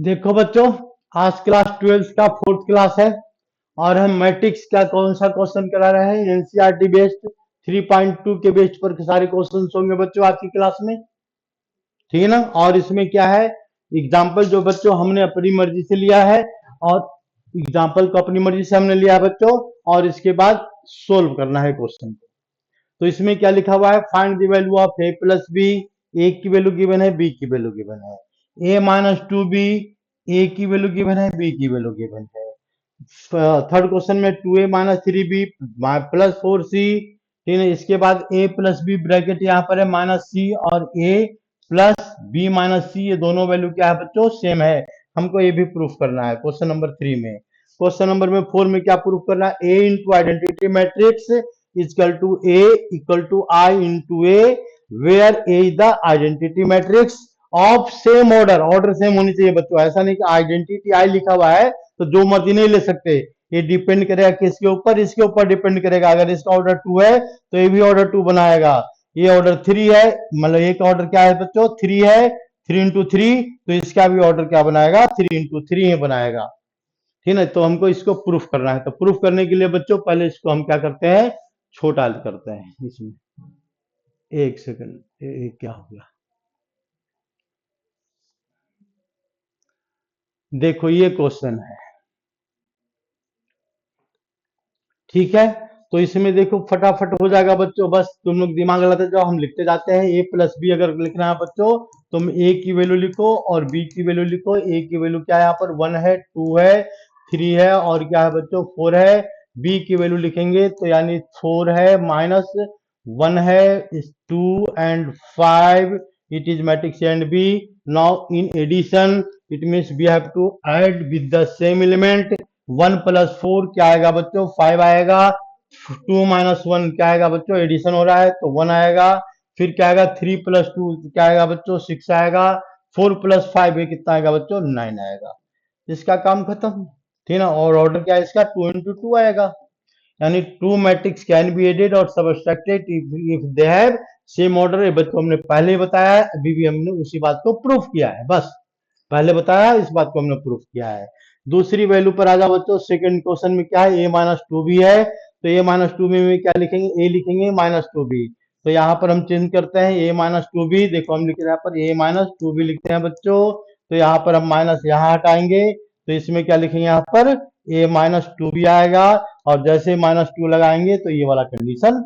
देखो बच्चों, आज क्लास 12 का फोर्थ क्लास है और हम मैट्रिक्स का कौन सा क्वेश्चन करा रहे हैं। एनसीईआरटी बेस्ड 3.2 के बेस्ड पर सारे क्वेश्चन होंगे बच्चों आज की क्लास में, ठीक है ना। और इसमें क्या है, एग्जाम्पल जो बच्चों हमने अपनी मर्जी से लिया है और एग्जाम्पल को अपनी मर्जी से हमने लिया है बच्चों, और इसके बाद सोल्व करना है क्वेश्चन को। तो इसमें क्या लिखा हुआ है, find the value of A plus B. A की वैल्यू गिवन है, बी की वैल्यू गिवन है। A minus two B, A की वैल्यू गिवन है, बी की वैल्यू गिवन है। थर्ड क्वेश्चन में 2a-3b प्लस 4c, ठीक है। इसके बाद a प्लस बी ब्रैकेट यहाँ पर है माइनस सी, और a प्लस बी माइनस सी, ये दोनों वैल्यू क्या है बच्चों, सेम है। हमको ये भी प्रूफ करना है क्वेश्चन नंबर 3 में। क्वेश्चन नंबर में 4 में क्या प्रूफ करना है, a into identity matrix equal to a equal to i into a, where a is the identity matrix of same order. Order same होनी चाहिए बच्चों, ऐसा नहीं कि आइडेंटिटी आई लिखा हुआ है तो जो मर्जी नहीं ले सकते। ये डिपेंड करेगा किसके ऊपर, इसके ऊपर डिपेंड करेगा। अगर इसका ऑर्डर 2 है तो ये भी ऑर्डर 2 बनाएगा। ये ऑर्डर 3 है, मतलब एक ऑर्डर क्या है बच्चों, 3 है, 3 इंटू 3, तो इसका भी ऑर्डर क्या बनाएगा, 3 इंटू 3 ही बनाएगा, ठीक है। तो हमको इसको प्रूफ करना है। तो प्रूफ करने के लिए बच्चों पहले इसको हम क्या करते हैं, छोटा करते हैं। इसमें एक सेकंड, क्या हो गया, देखो ये क्वेश्चन है, ठीक है। तो इसमें देखो फटाफट हो जाएगा बच्चों, बस तुम लोग दिमाग लगाते जाओ, हम लिखते जाते हैं। ए प्लस बी अगर लिखना है बच्चों, तुम ए की वैल्यू लिखो और बी की वैल्यू लिखो। ए की वैल्यू क्या है, यहाँ पर 1 है, 2 है, 3 है, और क्या है बच्चों, 4 है। बी की वैल्यू लिखेंगे तो यानी 4 है माइनस 1 है, 2 and 5, it is matrix and B. Now in addition it means we have to add with the same element. 1 plus 4 क्या आएगा बच्चों, 5 आएगा। 2 माइनस 1 क्या आएगा बच्चों, एडिशन हो रहा है तो 1 आएगा। फिर क्या आएगा, 3 प्लस 2 क्या आएगा बच्चों, 6 आएगा। 4 प्लस 5 ये कितना आएगा बच्चों, 9 आएगा। इसका काम खत्म, ठीक है ना। और ऑर्डर क्या है इसका, 2 इंटू 2 आएगा। यानी two matrix can be added और subtracted if they have same order. ये बच्चों हमने पहले ही बताया है, अभी भी हमने उसी बात को प्रूफ किया है, बस पहले बताया, इस बात को हमने प्रूफ किया है। दूसरी वैल्यू पर आ जाओ बच्चों। सेकंड क्वेश्चन में क्या है, a माइनस टू बी है, तो a माइनस टू बी में क्या लिखेंगे, a लिखेंगे माइनस टू बी। तो यहाँ पर हम चेंज करते हैं, a माइनस टू बी, देखो हम लिखते हैं यहाँ पर a माइनस टू बी लिखते हैं बच्चों। तो यहाँ पर हम माइनस यहाँ हटाएंगे, तो इसमें क्या लिखेंगे, यहाँ पर a माइनस टू बी आएगा। और जैसे माइनस टू लगाएंगे तो ये वाला कंडीशन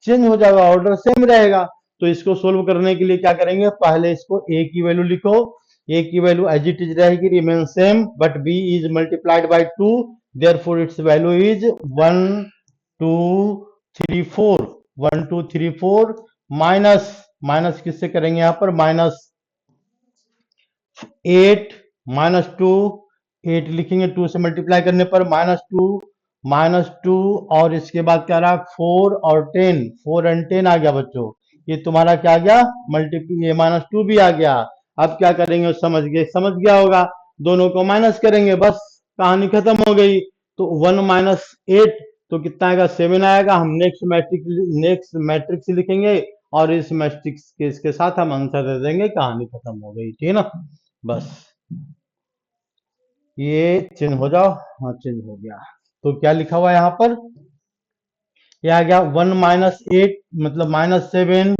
चेंज हो जाएगा, ऑर्डर सेम रहेगा। तो इसको सोल्व करने के लिए क्या करेंगे, पहले इसको a की वैल्यू लिखो। a की वैल्यू एज इट इज रहेगी, remain same, but b is multiplied by 2, therefore it's value is 1 2 3 4, 1 2 3 4। Minus minus किससे करेंगे, यहाँ पर माइनस 8, माइनस 2, 8 लिखेंगे, 2 से मल्टीप्लाई करने पर माइनस टू, और इसके बाद क्या रहा, 4 और 10, 4 एंड 10 आ गया बच्चों। ये तुम्हारा क्या आ गया, मल्टीप्लाई, ये माइनस टू भी आ गया। अब क्या करेंगे, समझ गए, समझ गया होगा, दोनों को माइनस करेंगे, बस कहानी खत्म हो गई। तो 1 माइनस 8 तो कितना आएगा, 7 आएगा। हम नेक्स्ट मैट्रिक्स लिखेंगे और इस मैट्रिक्स के इसके साथ हम आंसर दे देंगे, कहानी खत्म हो गई, ठीक है ना। बस ये चेंज हो जाओ, हाँ चेंज हो गया। तो क्या लिखा हुआ है यहाँ पर, ये आ गया 1 माइनस 8 मतलब minus 7,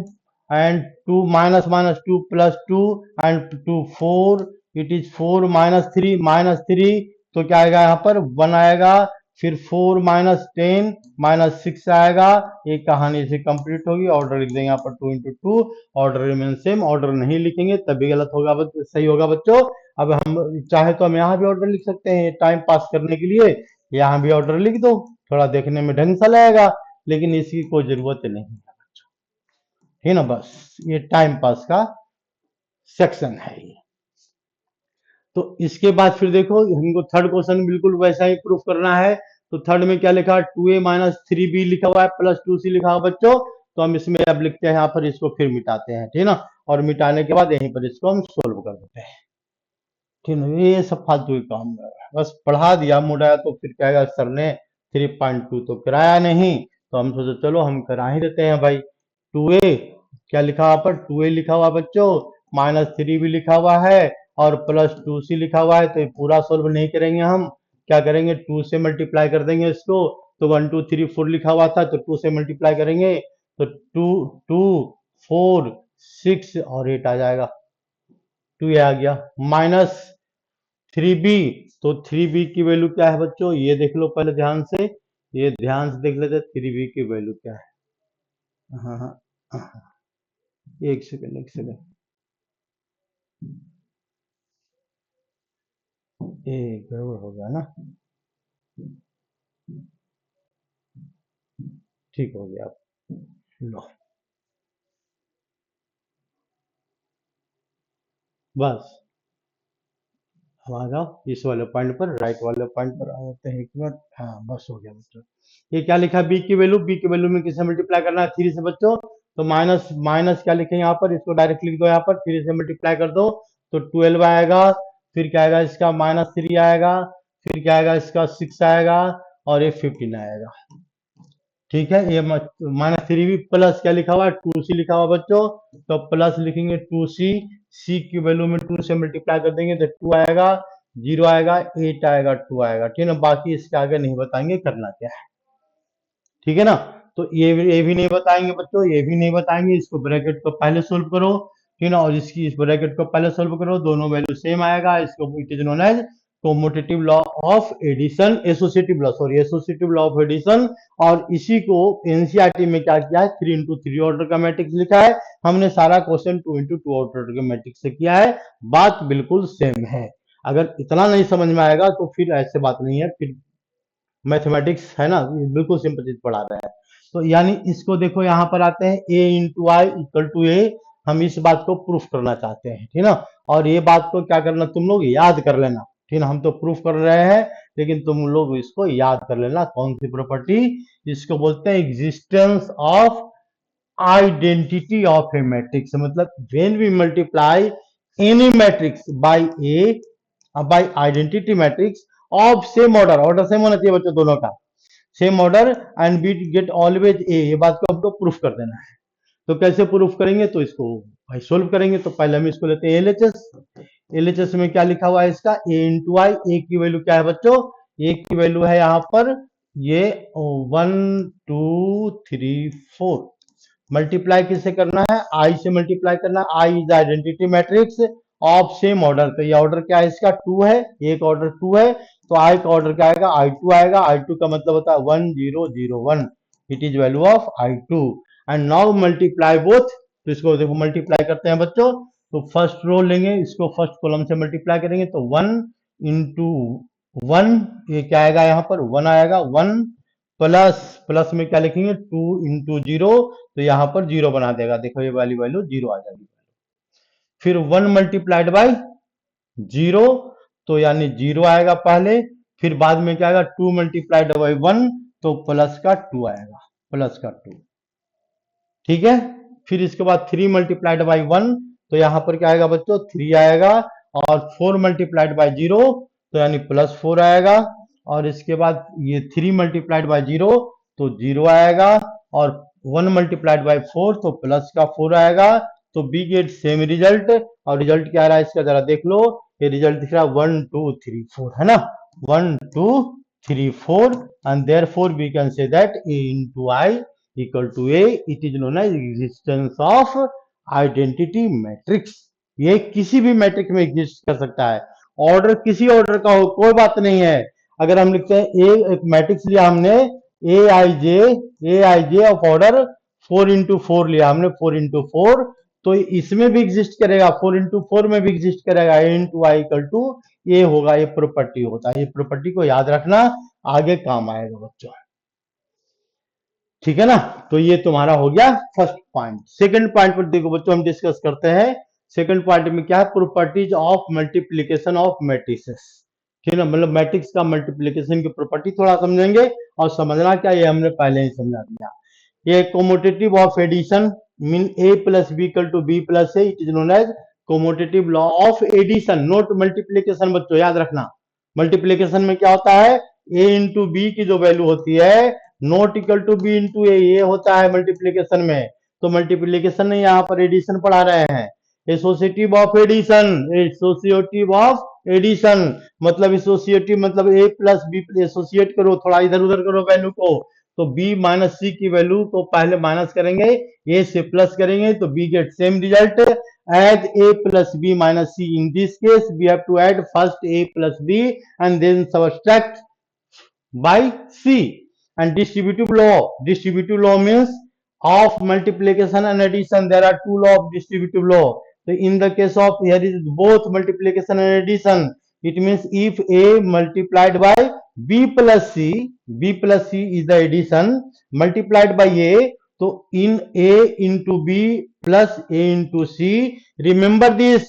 and 2 minus minus 2 plus 2, and 2 4, it is 4 minus 3, तो क्या आएगा यहाँ पर 1 आएगा। फिर 4 माइनस 10 माइनस 6 आएगा। ये कहानी से कंप्लीट होगी। ऑर्डर लिख देंगे यहाँ पर 2 into 2, order remain same. Order नहीं लिखेंगे तभी गलत होगा, सही होगा बच्चों। अब हम चाहे तो हम यहाँ भी ऑर्डर लिख सकते हैं, टाइम पास करने के लिए यहाँ भी ऑर्डर लिख दो, थोड़ा देखने में ढंग सा लगेगा, लेकिन इसकी कोई जरूरत नहीं है बच्चों, है ना। बस ये टाइम पास का सेक्शन है ये। तो इसके बाद फिर देखो, हमको थर्ड क्वेश्चन बिल्कुल वैसा ही प्रूफ करना है। तो थर्ड में क्या लिखा है, 2a माइनस 3b लिखा हुआ है, प्लस 2c लिखा हुआ बच्चों। तो हम इसमें अब लिखते हैं यहाँ पर, इसको फिर मिटाते हैं, ठीक है ना। और मिटाने के बाद यहीं पर इसको हम सोल्व कर देते हैं, ठीक है। ये सब फालतू ही काम है, बस पढ़ा दिया मुड़ाया तो फिर कहेगा सर ने 3.2 तो कराया नहीं, तो हम सोचे चलो हम करा ही देते हैं भाई। 2a क्या लिखा हुआ पर, 2a लिखा हुआ बच्चों, माइनस 3 भी लिखा हुआ है, और प्लस 2c लिखा हुआ है, तो ये पूरा सोल्व नहीं करेंगे हम, क्या करेंगे 2 से मल्टीप्लाई कर देंगे इसको। तो 1 2 3 4 लिखा हुआ था, तो 2 से मल्टीप्लाई करेंगे तो 2 2 4 6 और 8 आ जाएगा, 2 आ गया। माइनस 3b, तो 3b की वैल्यू क्या है बच्चों, ये देख लो पहले ध्यान से, ये ध्यान से देख लेते 3b की वैल्यू क्या है। हाँ हाँ हाँ, एक सेकंड एक सेकंड, ये गड़बड़ हो गया ना, ठीक हो गया। लो बस, अब आ जाओ इस वाले पॉइंट पर, राइट वाले पॉइंट पर आते हैं, एक मिनट, हाँ बस हो गया बच्चों। ये क्या लिखा है, बी की वैल्यू में किसे मल्टीप्लाई करना है, 3 से बच्चों, तो माइनस माइनस क्या लिखेंगे यहाँ पर, इसको डायरेक्ट लिख दो यहाँ पर, 3 से मल्टीप्लाई कर दो तो 12 आएगा, फिर क्या आएगा इसका -3 आएगा, फिर क्या आएगा इसका 6 आएगा, और ये 15 आएगा। ठीक है, ये -3 भी प्लस क्या लिखा हुआ है, 2c लिखा हुआ बच्चों, तो प्लस लिखेंगे 2c, c की वैल्यू में 2 से मल्टीप्लाई कर देंगे तो 2 आएगा, 0 आएगा, 8 आएगा, 2 आएगा। ठीक है ना, बाकी इसके आगे नहीं बताएंगे करना क्या है, ठीक है ना। तो ये भी नहीं बताएंगे बच्चों, ये भी नहीं बताएंगे, इसको ब्रैकेट को पहले सोल्व करो, ठीक है ना, और इसकी इस ब्रैकेट को पहले सोल्व करो, दोनों वैल्यू सेम आएगा, इसको it is known as commutative law of addition, associative law, sorry associative law of addition. और इसी को एनसीईआरटी में क्या किया है, 3 इंटू 3 ऑर्डर का मैट्रिक्स लिखा है, हमने सारा क्वेश्चन 2 इंटू 2 ऑर्डर के मैट्रिक्स से किया है, बात बिल्कुल सेम है। अगर इतना नहीं समझ में आएगा तो फिर ऐसे बात नहीं है, फिर मैथमेटिक्स है ना, बिल्कुल सिंपल चीज पढ़ा रहे हैं। तो यानी इसको देखो यहाँ पर आते हैं a into I equal to A, हम इस बात को प्रूफ करना चाहते हैं, ठीक ना, और ये बात को क्या करना, तुम लोग याद कर लेना, ठीक ना, हम तो प्रूफ कर रहे हैं लेकिन तुम लोग इसको याद कर लेना, कौन सी प्रॉपर्टी, इसको बोलते हैं existence of identity of a matrix, मतलब when we multiply any matrix by A, by identity matrix of same order, order same होना चाहिए बच्चों दोनों का, same order, and we get always A, ये बात को हमको प्रूफ कर देना है। तो कैसे प्रूफ करेंगे, तो इसको भाई सोल्व करेंगे, तो पहले हम इसको लेते हैं एलएचएस, एलएचएस में क्या लिखा हुआ है इसका, ए इंटू आई, ए की वैल्यू क्या है बच्चों, ए की वैल्यू है यहाँ पर ये 1 2 3 4, मल्टीप्लाई किससे करना है, आई से मल्टीप्लाई करना है, I is identity matrix of same order, तो ये ऑर्डर क्या है इसका 2 है, एक ऑर्डर 2 है, तो आई का ऑर्डर क्या आएगा, I2 आएगा, I2 का मतलब होता है 1 0 0 1, it is value of I2, and now multiply both, तो इसको देखो मल्टीप्लाई करते हैं बच्चों, तो फर्स्ट रो लेंगे, इसको फर्स्ट कॉलम से मल्टीप्लाई करेंगे, तो 1 इंटू 1, ये क्या आएगा यहाँ पर 1 आएगा, 1 प्लस प्लस में क्या लिखेंगे 2 इंटू 0, तो यहाँ पर 0 बना देगा, देखो ये वाली वैल्यू 0 आ जाएगी, फिर 1 मल्टीप्लाइड बाई 0, तो यानी 0 आएगा पहले, फिर बाद में क्या आएगा 2 मल्टीप्लाइड बाई 1, तो प्लस का 2 आएगा, प्लस का 2, ठीक है। फिर इसके बाद 3 मल्टीप्लाइड बाई 1, तो यहां पर क्या आएगा बच्चों 3 आएगा, और 4 मल्टीप्लाइड बाई 0, तो यानी +4 आएगा, और इसके बाद ये 3 मल्टीप्लाइड बाई 0, तो 0 आएगा, और 1 मल्टीप्लाइड बाई 4, तो प्लस का 4 आएगा, तो बी गेट सेम रिजल्ट, और रिजल्ट क्या आ रहा है इसका जरा देख लो, ये रिजल्ट दिख रहा है 1 2 3 4, है ना, 1 2 3 4, and therefore we can say that a into I equal to a, it is known as existence of identity matrix, ये किसी भी मैट्रिक्स में एग्जिस्ट कर सकता है, ऑर्डर किसी ऑर्डर का हो कोई बात नहीं है, अगर हम लिखते हैं ए, एक मैट्रिक्स लिया हमने ए आई जे ऑफ ऑर्डर 4 इंटू 4 लिया हमने, 4 इंटू 4, तो इसमें भी एग्जिस्ट करेगा, 4 इंटू 4 में भी एग्जिस्ट करेगा, ए इंटू आई इक्वल टू ए होगा, ये प्रॉपर्टी होता है, ये प्रॉपर्टी को याद रखना, आगे काम आएगा बच्चों, ठीक है ना। तो ये तुम्हारा हो गया फर्स्ट पॉइंट। सेकंड पॉइंट पर देखो बच्चों हम डिस्कस करते हैं, सेकंड पॉइंट में क्या है, properties of multiplication of matrices, ठीक है ना, मतलब मैट्रिक्स का मल्टीप्लिकेशन की प्रॉपर्टी थोड़ा समझेंगे, और समझना क्या ये हमने पहले ही समझा दिया। ये commutative of addition mean A plus B equal to B plus A, it is known as commutative law of addition, not multiplication बच्चों याद रखना, मल्टीप्लिकेशन में क्या होता है, ए इंटू बी की जो वैल्यू होती है not equal to B into A, ये होता है मल्टीप्लीकेशन में, तो मल्टीप्लीकेशन नहीं यहाँ पर एडिशन पढ़ा रहे हैं, associative of addition, associative of addition मतलब एसोसिएटिव मतलब ए प्लस बी, एसोसिएट करो, थोड़ा इधर उधर करो वैल्यू को, तो बी माइनस सी की वैल्यू को पहले माइनस करेंगे, ए से प्लस करेंगे तो B get same result as A plus B minus C. In this case we have to add first a plus b and then subtract by c. And distributive law means of multiplication and addition. There are two law of distributive law. So in the case of here is both multiplication and addition, it means if a multiplied by b plus c is the addition multiplied by a, so in a into b plus a into c, remember this,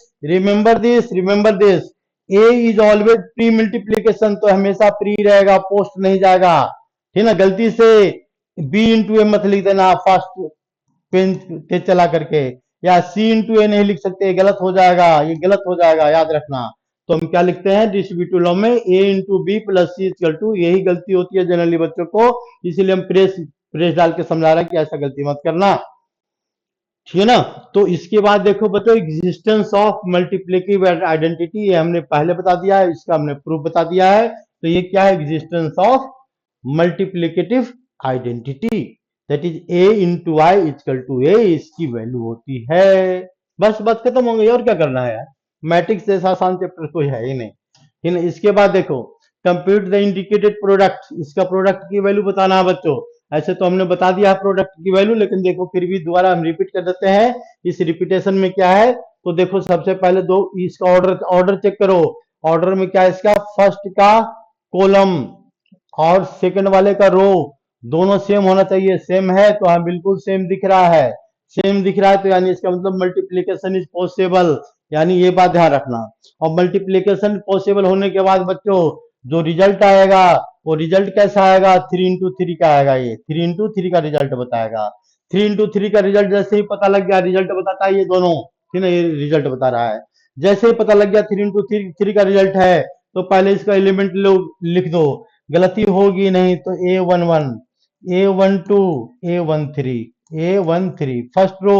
a is always pre multiplication, तो हमेशा pre रहेगा, post नहीं जाएगा, ठीक ना। गलती से b into ए मत लिख देना फर्स्ट पेन तेज चला करके, या c इंटू ए नहीं लिख सकते, गलत हो जाएगा, ये गलत हो जाएगा, याद रखना। तो हम क्या लिखते हैं डिस्ट्रीब्यूटिव लॉ में, a into B plus C equal to, यही गलती होती है जनरली बच्चों को, इसीलिए हम प्रेस डाल के समझा रहे हैं कि ऐसा गलती मत करना, ठीक है ना। तो इसके बाद देखो बच्चों एग्जिस्टेंस ऑफ मल्टीप्लिकेटिव आइडेंटिटी, ये हमने पहले बता दिया है, इसका हमने प्रूफ बता दिया है। तो ये क्या है, existence of multiplicative identity, that is a into I equal to a, इसकी वैल्यू होती है। बस बात खत्म हो गई, और क्या करना है यार, मैट्रिक्स जैसा आसान चैप्टर कोई है ही नहीं, ठीक है। इसके बाद देखो कंप्यूट द इंडिकेटेड प्रोडक्ट, इसका प्रोडक्ट की वैल्यू बताना है बच्चों। ऐसे तो हमने बता दिया है प्रोडक्ट की वैल्यू, लेकिन देखो फिर भी दोबारा हम रिपीट कर देते हैं। इस रिपीटेशन में क्या है, तो देखो सबसे पहले दो इसका ऑर्डर चेक करो। ऑर्डर में क्या है, इसका फर्स्ट का कॉलम और सेकंड वाले का रो दोनों सेम होना चाहिए। सेम है तो हाँ बिल्कुल सेम दिख रहा है, सेम दिख रहा है तो यानी इसका मतलब मल्टीप्लीकेशन इज पॉसिबल, यानी ये बात ध्यान रखना। और मल्टीप्लीकेशन पॉसिबल होने के बाद बच्चों जो रिजल्ट आएगा वो रिजल्ट कैसा आएगा, 3 इंटू 3 का आएगा, ये 3 इंटू 3 का रिजल्ट बताएगा। 3 इंटू 3 का रिजल्ट जैसे ही पता लग गया, रिजल्ट बताता है ये दोनों, ठीक है, ये रिजल्ट बता रहा है। जैसे ही पता लग गया 3 इंटू 3 का रिजल्ट है, तो पहले इसका एलिमेंट लोग लिख दो, गलती होगी नहीं तो A11, A12, A13, A13 first row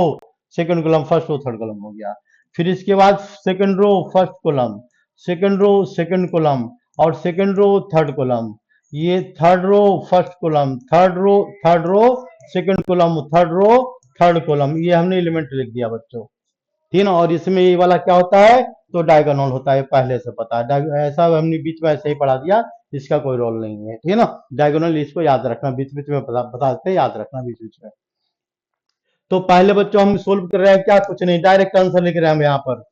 second column, first row third column हो गया। फिर इसके बाद second row first column, second row second column और सेकंड रो थर्ड कॉलम, ये third row first column, third row second column, third row third column, ये हमने element लिख दिया बच्चों, ठीक है ना। और इसमें ये वाला क्या होता है, तो डायगोनल होता है, पहले से पता है, ऐसा हमने बीच में ऐसे ही पढ़ा दिया, इसका कोई रोल नहीं है, ठीक है ना। डायगोनल इसको याद रखना, बीच बीच में बताते याद रखना बीच बीच में। तो पहले बच्चों हम सोल्व कर रहे हैं क्या, कुछ नहीं, डायरेक्ट आंसर लिख रहे हैं हम यहाँ पर।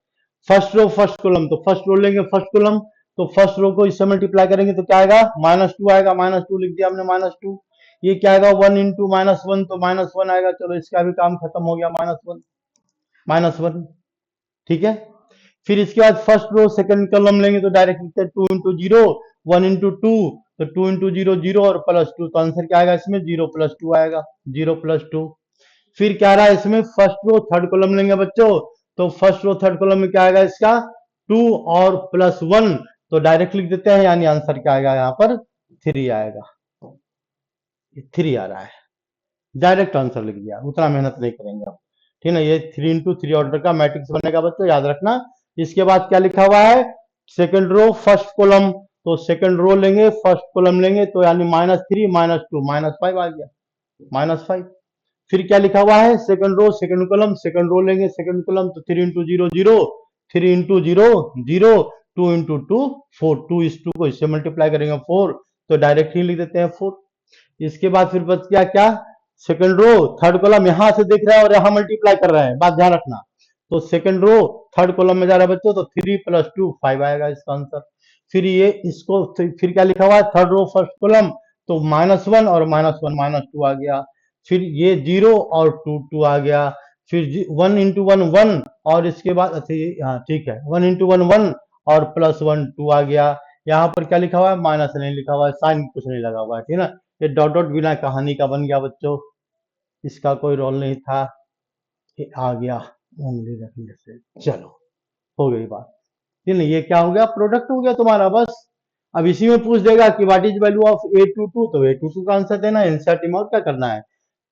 फर्स्ट रो फर्स्ट कॉलम, तो फर्स्ट रो लेंगे फर्स्ट कॉलम, तो फर्स्ट रो को इससे मल्टीप्लाई करेंगे तो क्या आएगा, -2 आएगा, -2 लिख दिया हमने -2। ये क्या आएगा 1 इंटू -1, तो -1 आएगा, चलो इसका भी काम खत्म हो गया, -1, ठीक है। फिर इसके बाद फर्स्ट रो सेकंड कॉलम लेंगे तो डायरेक्ट लिखते हैं 2 इंटू 0, 1 इंटू 2, तो 2 इंटू 0 0 और +2, तो आंसर क्या आएगा इसमें 0 + 2 आएगा, 0 + 2। फिर क्या रहा है इसमें, फर्स्ट रो थर्ड कॉलम लेंगे बच्चों, तो फर्स्ट रो थर्ड कॉलम में क्या आएगा इसका 2 और +1, तो डायरेक्ट लिख देते हैं, यानी आंसर क्या आएगा यहाँ पर 3 आएगा, 3 आ रहा है, डायरेक्ट आंसर लिख दिया, उतना मेहनत नहीं करेंगे अब, ठीक है ना। ये 3 इंटू 3 ऑर्डर का मैट्रिक्स बनेगा बच्चों, याद रखना। इसके बाद क्या लिखा हुआ है, सेकंड रो फर्स्ट कॉलम, तो सेकंड रो लेंगे फर्स्ट कॉलम लेंगे, तो यानी -3 -2 -5 आ गया, -5। फिर क्या लिखा हुआ है, second row second column, second row लेंगे सेकंड कॉलम, तो 3 इंटू 0 0, 3 इंटू 0 0, 2 इंटू 2 4, 2 इस 2 को इससे मल्टीप्लाई करेंगे 4, तो डायरेक्ट ही लिख देते हैं 4। इसके बाद फिर बच गया क्या, सेकंड रो थर्ड कॉलम यहां से दिख रहा है और यहां मल्टीप्लाई कर रहे हैं, बात ध्यान रखना। तो सेकंड रो थर्ड कॉलम में जा रहा है बच्चों, तो 3 + 2 5 आएगा इसका आंसर। फिर ये इसको फिर क्या लिखा हुआ है, थर्ड रो फर्स्ट कॉलम, तो -1 और -1 -2 आ गया। फिर ये 0 और 2 2 आ गया। फिर 1 इंटू 1 1, और इसके बाद अच्छा हाँ ठीक है, 1 इंटू 1 1 और +1 2 आ गया। यहाँ पर क्या लिखा हुआ है, माइनस नहीं लिखा हुआ है, साइन कुछ नहीं लगा हुआ है, ठीक है ना। ये डॉट डॉट बिना कहानी का बन गया बच्चों, इसका कोई रोल नहीं था, ये आ गया ओनली रखने से, चलो हो गई बात, ठीक है। ये क्या हो गया, प्रोडक्ट हो गया तुम्हारा, बस। अब इसी में पूछ देगा कि what is value of A22, तो A22 का आंसर देना है, एनसीईआरटी में, और क्या करना है।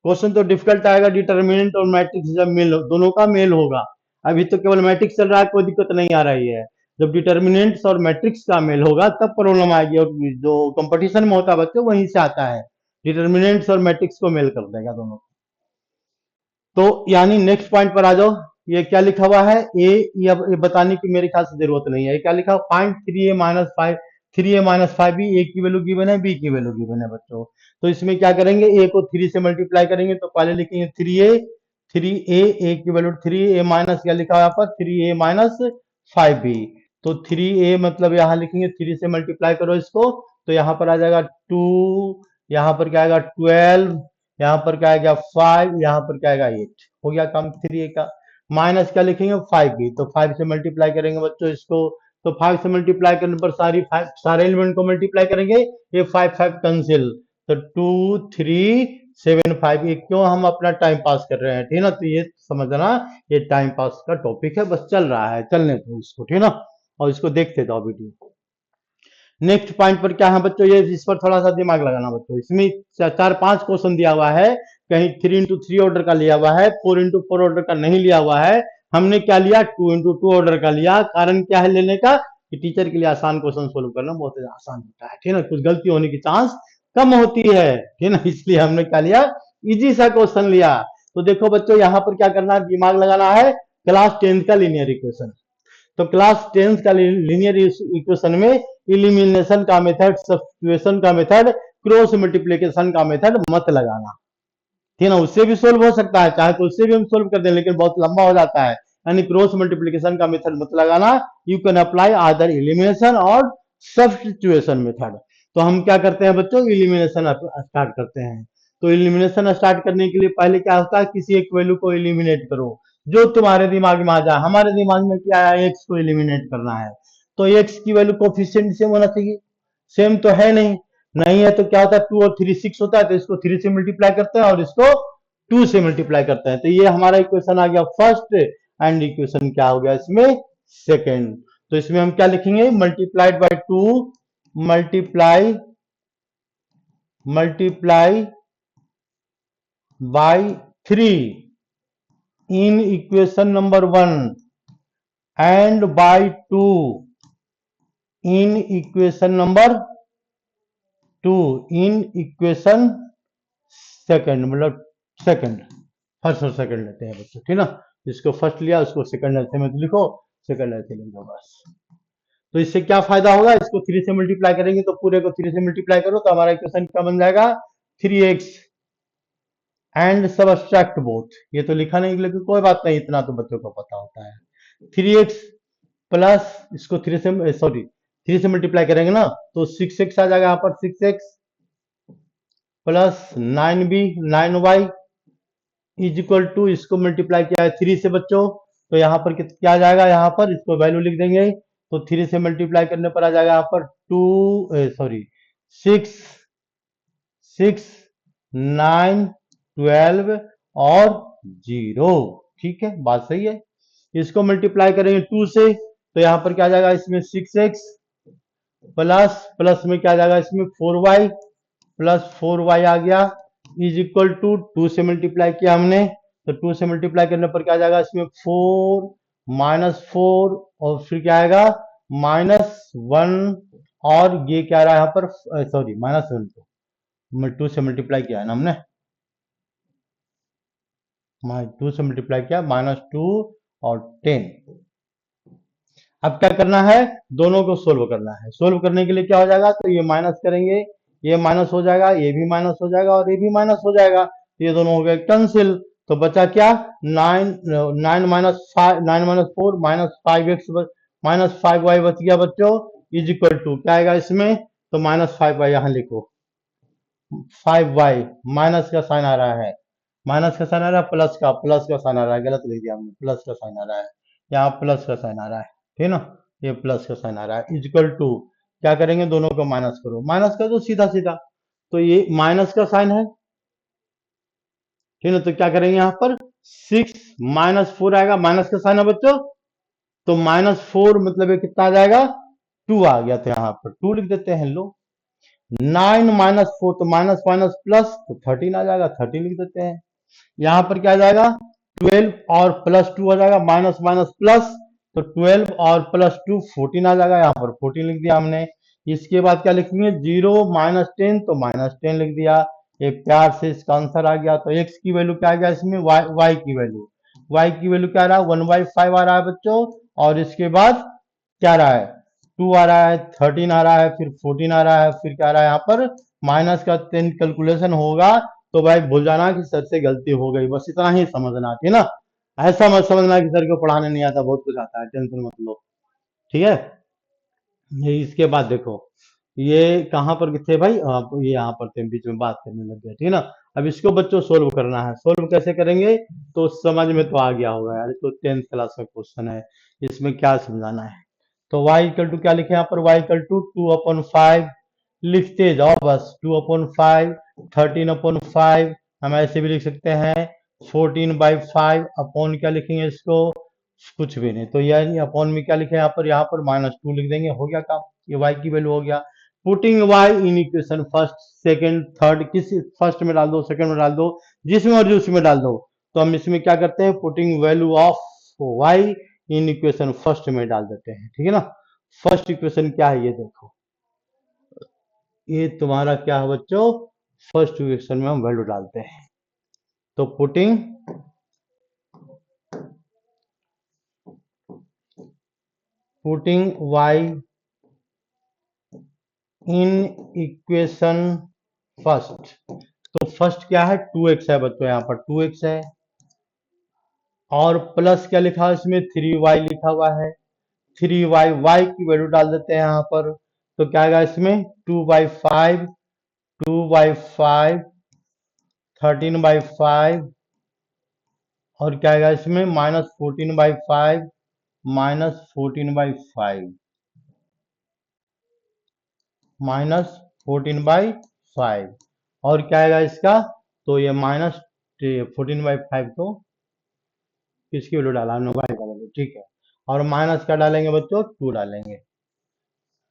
क्वेश्चन तो डिफिकल्ट आएगा, डिटर्मिनेंट और मैट्रिक्स जब मेल दोनों का मेल होगा, अभी तो केवल मैट्रिक्स चल रहा है, कोई दिक्कत नहीं आ रही है। जब डिटर्मिनेंट्स और मैट्रिक्स का मेल होगा तब प्रॉब्लम आएगी, और जो कंपटीशन में होता है बच्चों वहीं से आता है, डिटर्मिनेंट्स और मैट्रिक्स को मेल कर देगा दोनों। तो यानी नेक्स्ट पॉइंट पर आ जाओ, ये क्या लिखा हुआ है ए, ये बताने की मेरे ख्याल से जरूरत नहीं है। ये क्या लिखा, find 3a-5, 3a-5 B, A की वैल्यू गिवन है, बी की वैल्यू गिवन है बच्चों। तो इसमें क्या करेंगे, ए को 3 से मल्टीप्लाई करेंगे, तो पहले लिखेंगे 3a, ए की वैल्यू 3a माइनस, क्या लिखा है यहाँ पर 3a-5b। तो 3a मतलब यहाँ लिखेंगे 3 से मल्टीप्लाई करो इसको, तो यहाँ पर आ जाएगा 2, यहाँ पर क्या आएगा 12, यहाँ पर क्या आएगा 5, यहाँ पर क्या आएगा 8। हो गया काम 3a का। माइनस क्या लिखेंगे 5b, तो 5 से मल्टीप्लाई करेंगे बच्चों इसको, तो 5 से मल्टीप्लाई करने पर सारे एलिमेंट को मल्टीप्लाई करेंगे, ये 5 कैंसिल, तो 2 3 7 5। ये क्यों हम अपना टाइम पास कर रहे हैं, ठीक है ना, तो ये समझना ये टाइम पास का टॉपिक है, बस चल रहा है, चलने दो इसको, ठीक है ना, और इसको देखते जाओ वीडियो। नेक्स्ट पॉइंट पर क्या है बच्चों, ये इस पर थोड़ा सा दिमाग लगाना बच्चों। इसमें 4-5 क्वेश्चन दिया हुआ है, कहीं 3x3 ऑर्डर का लिया हुआ है, 4x4 ऑर्डर का नहीं लिया हुआ है। हमने क्या लिया, 2x2 ऑर्डर का लिया। कारण क्या है लेने का, कि टीचर के लिए आसान क्वेश्चन सोल्व करना बहुत आसान होता है, ठीक है ना, कुछ गलती होने की चांस कम होती है, ठीक है ना, इसलिए हमने क्या लिया, इजी सा क्वेश्चन लिया। तो देखो बच्चों यहाँ पर क्या करना है, दिमाग लगाना है, क्लास 10 का लीनियर इक्वेशन। तो क्लास 10 का लीनियर इक्वेशन में इलिमिनेशन का मेथड, सब्स्टिट्यूशन का मेथड, क्रॉस मल्टीप्लिकेशन का मेथड मत लगाना, ठीक है ना, उससे भी सोल्व हो सकता है, चाहे तो उससे भी हम सोल्व कर दें, लेकिन बहुत लंबा हो जाता है। यानी क्रॉस मल्टीप्लिकेशन का मेथड मत लगाना। यू कैन अप्लाई आदर इलिमिनेशन और सब्स्टिट्यूशन मेथड। तो हम क्या करते हैं बच्चों, इलिमिनेशन स्टार्ट करते हैं। तो इलिमिनेशन स्टार्ट करने के लिए पहले क्या होता है, किसी एक वैल्यू को इलिमिनेट करो, जो तुम्हारे दिमाग में आ जाए। हमारे दिमाग में क्या है, एक्स को इलिमिनेट करना है, तो एक्स की वैल्यू कोफिशिएंट सेम होना चाहिए, सेम तो है नहीं, नहीं है तो क्या होता है 2 और 3 6 होता है, तो इसको 3 से मल्टीप्लाई करते हैं और इसको 2 से मल्टीप्लाई करते हैं, तो ये हमारा इक्वेशन आ गया फर्स्ट, एंड इक्वेशन क्या हो गया इसमें सेकंड। तो इसमें हम क्या लिखेंगे, multiplied by 2, multiply by 3 in equation number 1 and by 2 in equation number 2 in equation second, मतलब सेकंड, फर्स्ट और सेकंड लेते हैं बच्चों, ठीक ना, जिसको फर्स्ट लिया उसको सेकंड ऐसे में लिखो, सेकंड ऐसे लिख दो बस। तो इससे क्या फायदा होगा, इसको 3 से मल्टीप्लाई करेंगे, तो पूरे को 3 से मल्टीप्लाई करो तो हमारा इक्वेशन क्या बन जाएगा 3x एंड सबट्रैक्ट बोथ। ये तो लिखा नहीं, लेकिन कोई बात नहीं, इतना तो बच्चों को पता होता है। 3x प्लस इसको 3 से मल्टीप्लाई करेंगे ना, तो 6x आ जाएगा यहाँ पर, 6x plus 9y is equal to, इसको मल्टीप्लाई किया है 3 से बच्चों, तो यहाँ पर क्या आ जाएगा, यहाँ पर इसको वैल्यू लिख देंगे, तो 3 से मल्टीप्लाई करने पर आ जाएगा यहाँ पर 6 9 12 और 0। ठीक है, बात सही है। इसको मल्टीप्लाई करेंगे 2 से, तो यहाँ पर क्या आ जाएगा इसमें 6x प्लस प्लस में क्या आ जाएगा इसमें 4y, प्लस 4y आ गया इज इक्वल टू 2 से मल्टीप्लाई किया हमने, तो 2 से मल्टीप्लाई करने पर क्या आ जाएगा इसमें 4 -4 और फिर क्या आएगा -1, और ये क्या आ रहा है यहाँ पर, सॉरी -1 को 2 से मल्टीप्लाई किया है ना हमने, 2 से मल्टीप्लाई किया -2 और 10। अब क्या करना है, दोनों को सोल्व करना है। सोल्व करने के लिए क्या हो जाएगा, तो ये माइनस करेंगे, ये माइनस हो जाएगा, ये भी माइनस हो जाएगा और ये भी माइनस हो जाएगा, ये दोनों हो गए कैंसिल। तो बचा क्या 9 -4 -5y बच गया बच्चों, इज इक्वल टू क्या आएगा इसमें, तो -5y यहाँ लिखो, 5y माइनस का साइन आ रहा है, माइनस का साइन आ रहा है, प्लस का साइन आ रहा है, गलत लिख दिया हमने, प्लस का साइन आ रहा है, यहाँ प्लस का साइन आ रहा है, ठीक है ना, ये प्लस का साइन आ रहा है, इक्वल टू क्या करेंगे, दोनों को माइनस करो, माइनस कर दो सीधा सीधा, तो ये माइनस का साइन है, ठीक है ना, तो क्या करेंगे यहाँ पर 6 -4 आएगा, माइनस का साइन है बच्चों, तो -4 मतलब ये कितना आ जाएगा 2 आ गया, तो यहाँ पर 2 लिख देते हैं। लो 9 -4 तो माइनस माइनस प्लस, तो 13 आ जाएगा, 13 लिख देते हैं। यहाँ पर क्या आ जाएगा 12 और प्लस 2 आ जाएगा, माइनस माइनस प्लस, तो 12 और प्लस 2 14 आ जाएगा, यहाँ पर 14 लिख दिया हमने। इसके बाद क्या लिखेंगे, 0 माइनस 10, तो माइनस 10 लिख दिया। ये प्यार से इसका आंसर आ गया। तो x की वैल्यू क्या आ गया इसमें, y की वैल्यू, y की वैल्यू क्या आ रहा है, 1/5 आ रहा है बच्चों। और इसके बाद क्या आ रहा है, 2 आ रहा है, 13 आ रहा है, फिर 14 आ रहा है, फिर क्या आ रहा है यहाँ पर माइनस का 10 कैलकुलेशन होगा तो भाई भूल जाना कि सर से गलती हो गई, बस इतना ही समझना, ठीक है ना। ऐसा मत समझना कि सर को पढ़ाने नहीं आता, बहुत कुछ आता है, टेंशन मत लो, ठीक है। ये इसके बाद देखो, ये कहाँ पर थे भाई, ये यहाँ पर थे, बीच में बात करने लग गए, ठीक है ना। अब इसको बच्चों सोल्व करना है, सोल्व कैसे करेंगे, तो समझ में तो आ गया होगा यार, तो 10th क्लास का क्वेश्चन है, इसमें क्या समझाना है। तो y इक्वल टू क्या लिखे यहाँ पर, y इक्वल टू 2/5 लिखते जाओ बस, 2/5, 13/5, हम ऐसे भी लिख सकते हैं 14/5 अपॉन क्या लिखेंगे इसको, कुछ भी नहीं, तो यानी अपॉन में क्या लिखे यहाँ पर -2 लिख देंगे, हो गया काम, ये y की वैल्यू हो गया। Putting y in equation first second third, किसी फर्स्ट में डाल दो, सेकंड में डाल दो, जिसमें और उसमें डाल दो। तो हम इसमें क्या करते हैं, putting value of y in equation first में डाल देते हैं, ठीक है ना। फर्स्ट इक्वेशन क्या है ये देखो, ये तुम्हारा क्या है बच्चों, फर्स्ट इक्वेशन में हम वैल्यू डालते हैं। तो putting y in equation first, तो फर्स्ट क्या है, 2x है बच्चों, यहाँ पर 2x है, और प्लस क्या लिखा है इसमें, 3y लिखा हुआ है, 3y, y की वैल्यू डाल देते हैं यहाँ पर, तो क्या आएगा इसमें 2/5, 2/5, 13/5, और क्या आएगा इसमें -14/5, -14/5, -14/5, और क्या आएगा इसका, तो ये -14/5 को किसकी वैल्यू डाला हमने, y का वैल्यू, ठीक है। और माइनस क्या डालेंगे बच्चों, 2 डालेंगे,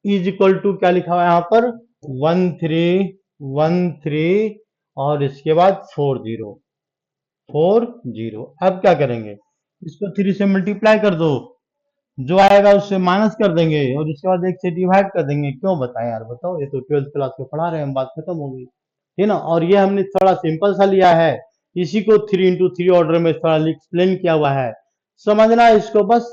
इज इक्वल टू क्या लिखा हुआ है यहाँ पर 1313, और इसके बाद 4040। अब क्या करेंगे, इसको 3 से मल्टीप्लाई कर दो, जो आएगा उससे माइनस कर देंगे, और उसके बाद 1 से डिवाइड कर देंगे। क्यों बताएं यार, बताओ, ये तो 12th क्लास में पढ़ा रहे हैं हम, बात खत्म हो गई, ठीक है ना। और ये हमने थोड़ा सिंपल सा लिया है, इसी को 3 into 3 ऑर्डर में थोड़ा एक्सप्लेन किया हुआ है, समझना है इसको बस।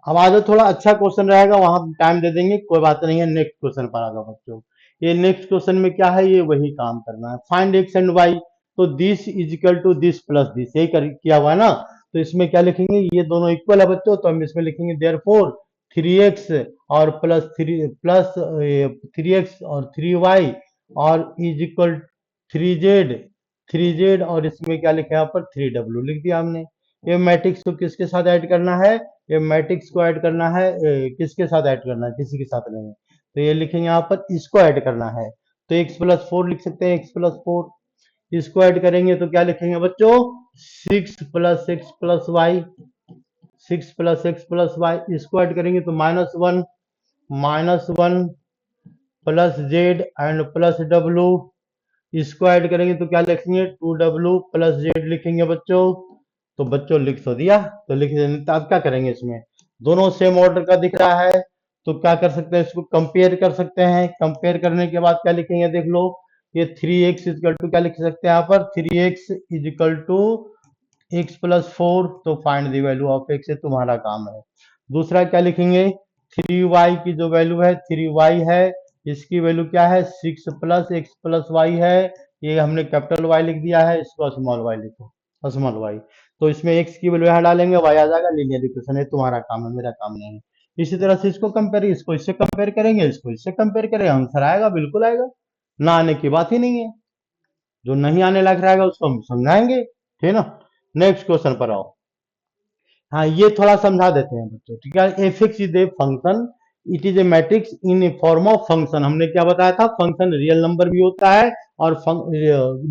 अब आज थोड़ा अच्छा क्वेश्चन रहेगा, वहां टाइम दे देंगे, कोई बात नहीं है। नेक्स्ट क्वेश्चन पर आ जाओ बच्चों, ये नेक्स्ट क्वेश्चन में क्या है, ये वही काम करना है, फाइंड एक्स एंड वाई। तो this is equal to this plus this, यही किया हुआ है ना। तो इसमें क्या लिखेंगे, ये दोनों इक्वल है बच्चों, तो हम इसमें लिखेंगे देयरफॉर 3x और प्लस 3x और 3y और इज इक्वल 3z, और इसमें क्या लिखा है यहाँ पर 3w लिख दिया हमने। ये मैट्रिक्स को किसके साथ ऐड करना है, ये मैट्रिक्स को ऐड करना है, किसके साथ ऐड करना है, किसी के साथ नहीं, तो ये लिखेंगे यहाँ पर इसको ऐड करना है। तो x+4 लिख सकते हैं, x+4, इसको ऐड करेंगे तो क्या लिखेंगे बच्चों, 6 + x + y, 6 + x + y, इसको ऐड करेंगे तो -1 +z एंड +w, इसको ऐड करेंगे तो क्या लिखेंगे, 2w + z लिखेंगे बच्चों। तो बच्चों लिख तो दिया, तो लिख देने, तो आप क्या करेंगे, इसमें दोनों सेम ऑर्डर का दिख रहा है, तो क्या कर सकते हैं, इसको कंपेयर कर सकते हैं। कंपेयर करने के बाद क्या लिखेंगे, देख लो, ये 3x इक्वल टू क्या लिख सकते हैं यहाँ पर, 3x इक्वल टू x+4, तो find the value of x, तुम्हारा काम है। दूसरा क्या लिखेंगे, 3y की जो वैल्यू है 3y है, इसकी वैल्यू क्या है, 6 + x + y है, ये हमने कैपिटल Y लिख दिया है, इसको स्मॉल y लिखो, स्मॉल y। तो इसमें x की वैल्यू यहाँ डालेंगे, y आ जाएगा, लीनियर इक्वेशन है, तुम्हारा काम है, मेरा काम नहीं है। इसी तरह से इसको कंपेयर, इसको इससे कंपेयर करेंगे, इसको इससे कंपेयर करेंगे, आंसर आएगा, बिल्कुल आएगा, ना आने की बात ही नहीं है। जो नहीं आने लग रहेगा उसको हम समझाएंगे, ठीक है ना। नेक्स्ट क्वेश्चन पर आओ। हाँ, ये थोड़ा समझा देते हैं बच्चों, ठीक है। F x is a function, it is a matrix in A form of function, हमने क्या बताया था, फंक्शन रियल नंबर भी होता है, और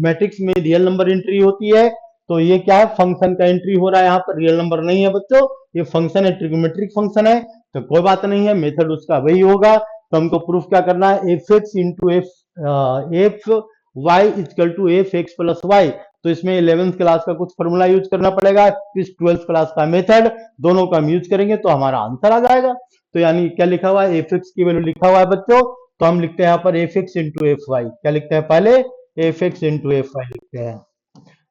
मैट्रिक्स में रियल नंबर एंट्री होती है। तो ये क्या है, फंक्शन का एंट्री हो रहा है, यहाँ पर रियल नंबर नहीं है बच्चों, ये फंक्शन है, ट्रिग्नोमेट्रिक फंक्शन है, तो कोई बात नहीं है, मेथड उसका वही होगा। तो हमको प्रूफ क्या करना है, f x into f y equal to f x + y, तो इसमें 11th क्लास का कुछ फॉर्मूला यूज करना पड़ेगा, फिर 12th क्लास का मेथड, दोनों का हम यूज करेंगे तो हमारा आंसर आ जाएगा। तो यानी क्या लिखा हुआ है, एफ एक्स की वैल्यू लिखा हुआ है बच्चों, तो हम लिखते हैं यहाँ पर f x into f y. क्या लिखते हैं पहले, f x into f y लिखते हैं।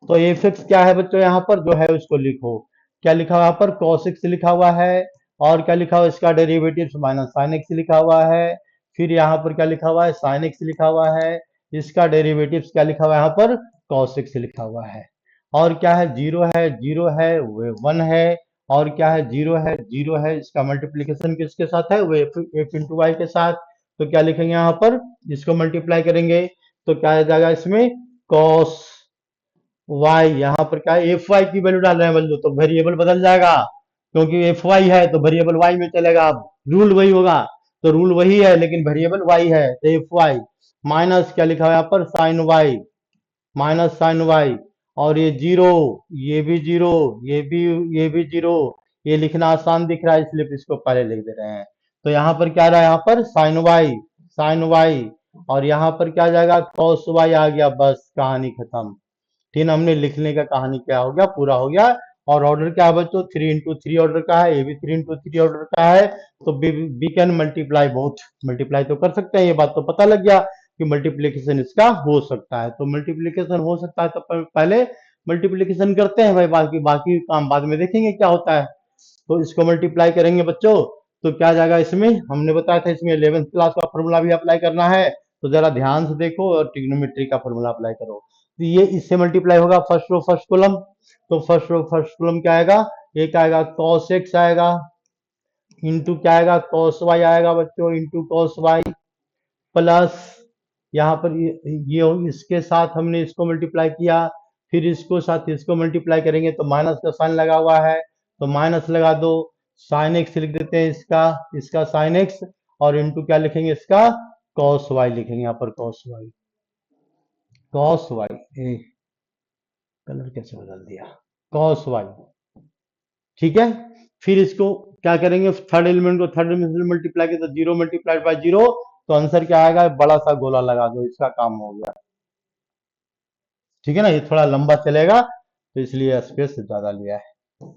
तो एफ एक्स क्या है बच्चों, यहाँ पर जो है उसको लिखो, क्या लिखा हुआ है यहाँ पर, cos x लिखा हुआ है, और क्या लिखा हुआ है, इसका डेरिवेटिव माइनस साइन एक्स लिखा हुआ है, फिर यहाँ पर क्या लिखा हुआ है, साइन एक्स लिखा हुआ है, इसका डेरिवेटिव क्या लिखा हुआ है यहाँ पर, cos x लिखा हुआ है, और क्या है, जीरो है, जीरो है, वे वन है, और क्या है, जीरो है, जीरो है, इसका मल्टीप्लीकेशन किसके साथ है, वो एफ इंटू वाई के साथ। तो क्या लिखेंगे यहाँ पर, इसको मल्टीप्लाई करेंगे तो क्या आ जाएगा इसमें, cos वाई, यहाँ पर क्या है, एफ वाई की वैल्यू डाल रहे हैं बंधु, तो वेरिएबल बदल जाएगा, क्योंकि एफ वाई है तो वेरिएबल वाई में चलेगा, अब रूल वही होगा, तो रूल वही है लेकिन वेरिएबल वाई है, तो एफ वाई माइनस क्या लिखा हुआ है यहाँ पर, sine y, minus sine y, और ये जीरो, ये भी जीरो, ये भी जीरो, ये लिखना आसान दिख रहा है इसलिए इसको पहले लिख दे रहे हैं। तो यहाँ पर क्या रहा है, यहाँ पर साइन वाई, साइन वाई, और यहाँ पर क्या आ जाएगा, कॉस वाई आ गया, बस कहानी खत्म। तीन हमने लिखने का कहानी क्या हो गया, पूरा हो गया। और ऑर्डर क्या है बच्चों, 3 into 3 ऑर्डर का है, ये भी 3 into 3 ऑर्डर का है, तो we can multiply both, multiply तो कर सकते हैं, ये बात तो पता लग गया कि मल्टीप्लीकेशन इसका हो सकता है। तो मल्टीप्लीकेशन हो सकता है तो पहले मल्टीप्लीकेशन करते हैं भाई, बाकी बाकी काम बाद में देखेंगे क्या होता है। तो इसको मल्टीप्लाई करेंगे बच्चों, तो क्या जाएगा इसमें, हमने बताया था इसमें 11th क्लास का फॉर्मूला भी अप्लाई करना है, तो जरा ध्यान से देखो और ट्रिग्नोमेट्री का फॉर्मूला अप्लाई करो। तो ये इससे मल्टीप्लाई होगा, फर्स्ट रो फर्स्ट कॉलम, तो फर्स्ट रो फर्स्ट कॉलम क्या आएगा, एक आएगा cos x आएगा, इंटू क्या आएगा, cos y आएगा बच्चों, इंटू cos y, प्लस यहाँ पर ये इसके साथ हमने इसको मल्टीप्लाई किया, फिर इसको साथ इसको मल्टीप्लाई करेंगे तो माइनस का साइन लगा हुआ है, तो माइनस लगा दो, साइन एक्स लिख देते हैं इसका, इसका साइन एक्स, और इंटू क्या लिखेंगे इसका, cos y लिखेंगे यहाँ पर, cos y, cos y, colour कैसे बदल दिया, cos y, ठीक है। फिर इसको क्या करेंगे, थर्ड एलिमेंट को थर्ड एलिमेंट से मल्टीप्लाई किया तो जीरो मल्टीप्लाइड बाय जीरो, तो आंसर क्या आएगा, बड़ा सा गोला लगा दो, इसका काम हो गया, ठीक है ना। ये थोड़ा लंबा चलेगा तो इसलिए स्पेस ज्यादा लिया है।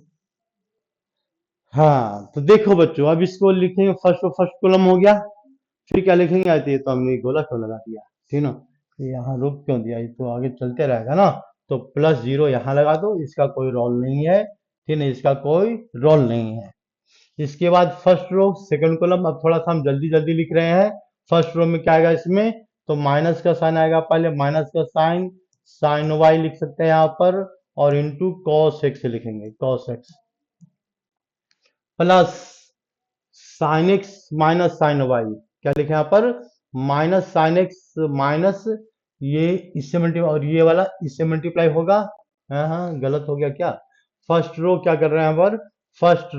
हाँ तो देखो बच्चों, अब इसको लिखेंगे, फर्स्ट फर्स्ट कॉलम हो गया, फिर क्या लिखेंगे, आते तो हमने गोला क्यों लगा दिया, ठीक ना, तो यहाँ रोक क्यों दिया, ये तो आगे चलते रहेगा ना। तो प्लस जीरो यहाँ लगा दो, इसका कोई रोल नहीं है, ठीक है, इसका कोई रोल नहीं है। इसके बाद फर्स्ट रो सेकंड कॉलम, अब थोड़ा सा हम जल्दी जल्दी लिख रहे हैं। फर्स्ट रो में क्या आएगा इसमें, तो माइनस का साइन आएगा, पहले माइनस का साइन, साइन वाई लिख सकते हैं यहाँ पर, और इंटू कॉस एक्स लिखेंगे, cos x, plus sine x minus sine y, क्या लिखे यहाँ पर, माइनस साइन एक्स माइनस, ये इससे मल्टीप्लाई और ये वाला इससे मल्टीप्लाई होगा, हाँ हाँ गलत हो गया क्या, फर्स्ट रो क्या कर रहे हैं यहाँ पर, फर्स्ट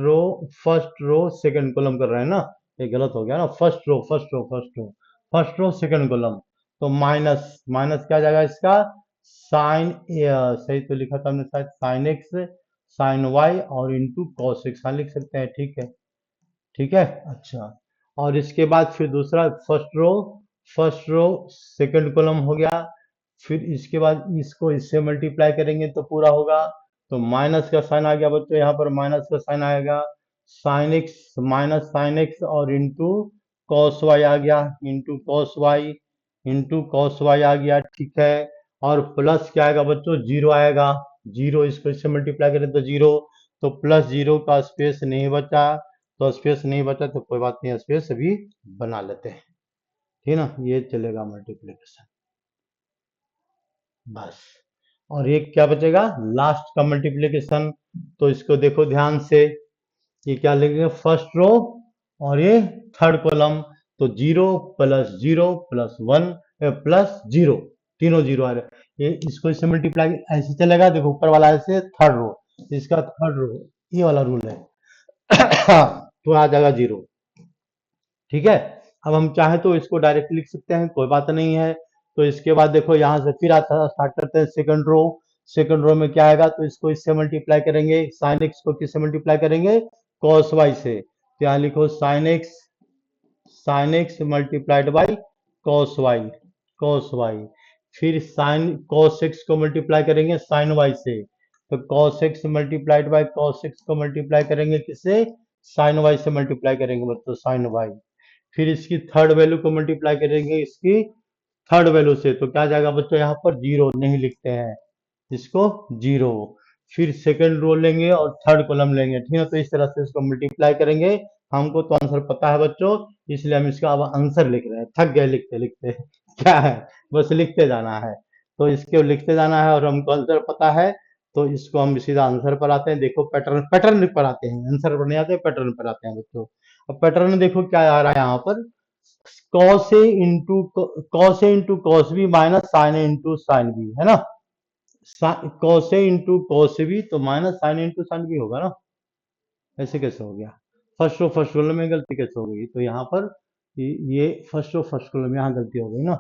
रो सेकंड कॉलम कर रहे हैं ना, ये गलत हो गया ना, first row first row first row first row second column, तो माइनस माइनस क्या जाएगा इसका, साइन, सही तो लिखा था हमने शायद, साइन एक्स साइन वाई और इंटू कॉस एक्स, हाँ लिख सकते हैं, ठीक है, ठीक है। अच्छा, और इसके बाद फिर दूसरा फर्स्ट रो सेकंड कॉलम हो गया, फिर इसके बाद इसको इससे मल्टीप्लाई करेंगे तो पूरा होगा, तो माइनस का साइन आ गया बच्चों, यहाँ पर माइनस का साइन आएगा, sine x minus sine X और इंटू कॉस वाई आ गया, into cos Y, into cos Y आ गया, ठीक है। और प्लस क्या आएगा बच्चों, जीरो आएगा, जीरो इसको इससे मल्टीप्लाई करें तो जीरो, तो प्लस जीरो का स्पेस नहीं बचा, तो स्पेस नहीं बचा तो कोई बात नहीं, स्पेस अभी बना लेते हैं, ठीक है ना, ये चलेगा मल्टीप्लिकेशन, बस। और एक क्या बचेगा, लास्ट का मल्टीप्लिकेशन, तो इसको देखो ध्यान से, ये क्या लिखेंगे, फर्स्ट रो और ये थर्ड कॉलम, तो zero plus one plus zero, तीनों जीरो आ रहे, ये इसको इससे मल्टीप्लाई ऐसे चलेगा, देखो ऊपर वाला ऐसे थर्ड रो, इसका थर्ड रो, ये वाला रूल है तो आ जाएगा जीरो, ठीक है। अब हम चाहे तो इसको डायरेक्ट लिख सकते हैं, कोई बात नहीं है। तो इसके बाद देखो यहाँ से फिर आता स्टार्ट करते हैं सेकंड रो, सेकंड रो में क्या आएगा, तो इसको इससे मल्टीप्लाई करेंगे, साइन एक्स को किससे मल्टीप्लाई करेंगे, कॉस वाई से, तो यहाँ लिखो sine x multiplied by cos y, cos y, फिर साइन cos x को मल्टीप्लाई करेंगे साइन y से, तो cos x multiplied by cos x को मल्टीप्लाई करेंगे किससे, साइन y से मल्टीप्लाई करेंगे बच्चों, साइन y। फिर इसकी थर्ड वैल्यू को मल्टीप्लाई करेंगे इसकी थर्ड वैल्यू से, तो क्या जाएगा बच्चों, यहाँ पर जीरो नहीं लिखते हैं इसको, जीरो। फिर सेकंड रो लेंगे और थर्ड कॉलम लेंगे, ठीक है। तो इस तरह से इसको मल्टीप्लाई करेंगे, हमको तो आंसर पता है बच्चों, इसलिए हम इसका अब आंसर लिख रहे हैं, थक गए लिखते लिखते क्या है, बस लिखते जाना है। तो इसके लिखते जाना है और हमको आंसर पता है, तो इसको हम सीधा आंसर पर आते हैं। देखो पैटर्न पैटर्न पर आते हैं, आंसर पर नहीं आते, पैटर्न पर आते हैं बच्चों। अब पैटर्न देखो क्या आ रहा है यहाँ पर, cos A into cos B minus sine A into sine B, है ना। Cos A into cos B तो minus sine into sine B होगा ना, ऐसे कैसे हो गया, फर्स्ट कॉलम में गलती कैसे हो गई, तो यहाँ पर ये फर्स्ट कॉलम यहाँ गलती हो गई ना,